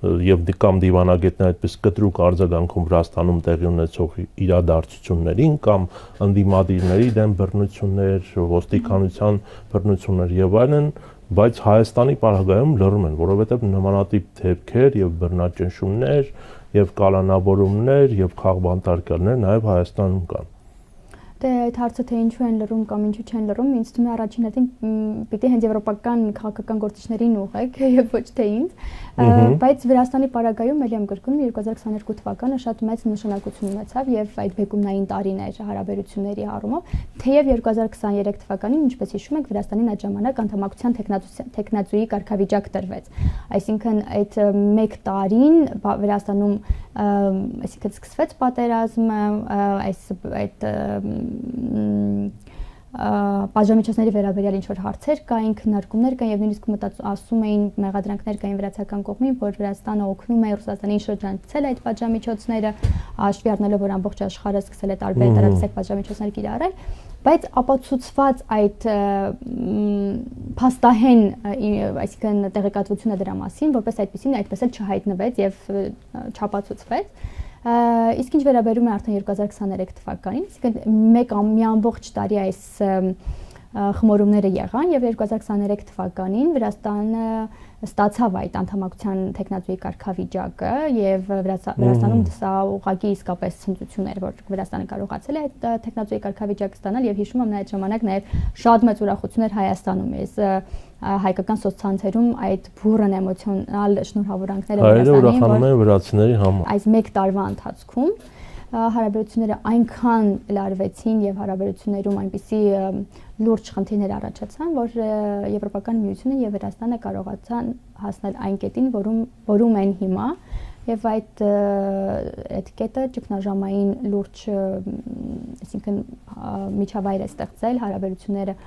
եւ կամ դիվանագետներ այդպես կտրուկ արձագանքում Վրաստանում տեղի ունեցող իրադարձություններին կամ ընդդիմադիրների դեմ բռնություններ, ոստիկանության բռնություններ եւ այլն, բայց Հայաստանի պարագայում լռում են, որովհետեւ նմանատիպ դեպքեր եւ բռնաճնշումներ եւ կալանավորումներ եւ քաղբանտարկյալներ նաեւ Հայաստանում կան։ Դե այդ հարցը թե ինչու են լռում կամ ինչու չեն լռում, ինձ թվում է առաջին հերթին պիտի հենց եվրոպական քաղաքական գործիչներին ուղղեք եւ ոչ թե ինձ, բայց Վրաստանի պարագայում ելի եմ գրկում 2022 թվականը շատ մեծ նշանակություն ունեցավ եւ այդ բեկումնային տարին էր հարաբերությունների առումով, թեև 2023 թվականին, ինչպես հիշում եք, Վրաստանին այդ ժամանակ անդամակցության տեխնացուի կարգավիճակ տրվեց, այսինքն այդ մեկ տարին Վրաստանում այսինքն սկսվեց պատերազմը, այդ բաժամիջոցների վերաբերյալ ինչ որ հարցեր կային, քննարկումներ կային եւ նույնիսկ ասում էին մեղադրանքներ կային վրացական կողմին, որ Վրաստանը օգնում է Ռուսաստանին շրջանցել այդ բաժամիջոցները, հաշվի առնելով որ ամբողջ աշխարհը սկսել է տարբեր տարածք բաժամիջոցներ կիրառել, բայց ապացուցված այդ փաստահեն, այսինքն տեղեկատվությունը դրա մասին, որպես այդպեսին այդպես էլ չհայտնվեց եւ չապացուցվեց։ Իսկ ինչ վերաբերում է արդեն 2023 թվականին, այսինքն մի ամբողջ տարի այս խմորումները եղան եւ 2023 թվականին Վրաստանը ստացավ այդ անդամակցության տեխնացուի կարգավիճակը եւ Վրաստանում սա ուղղակի իսկապես ցնծություն էր, որ Վրաստանը կարողացել է այդ տեխնացուի կարգավիճակը ստանալ եւ հիշում եմ այդ ժամանակ նաեւ շատ մեծ ուրախություն էր Հայաստանում, ես հայկական սոցցանցերում այդ բուրըն էմոցիոնալ շնորհավորանքները Վրաստանին, որ ուրախանում են վրացիների համար։ Այս մեկ տարվա ընթացքում հարաբերությունները այնքան լարվեցին եւ հարաբերություններում այնպիսի լուրջ խնդիրներ առաջացան, որ Եվրոպական միությունը եւ Վրաստանը կարողացան հասնել այն կետին, որում են հիմա եւ այդ կետը ճգնաժամային լուրջ, այսինքն միջավայր է ստեղծել հարաբերությունները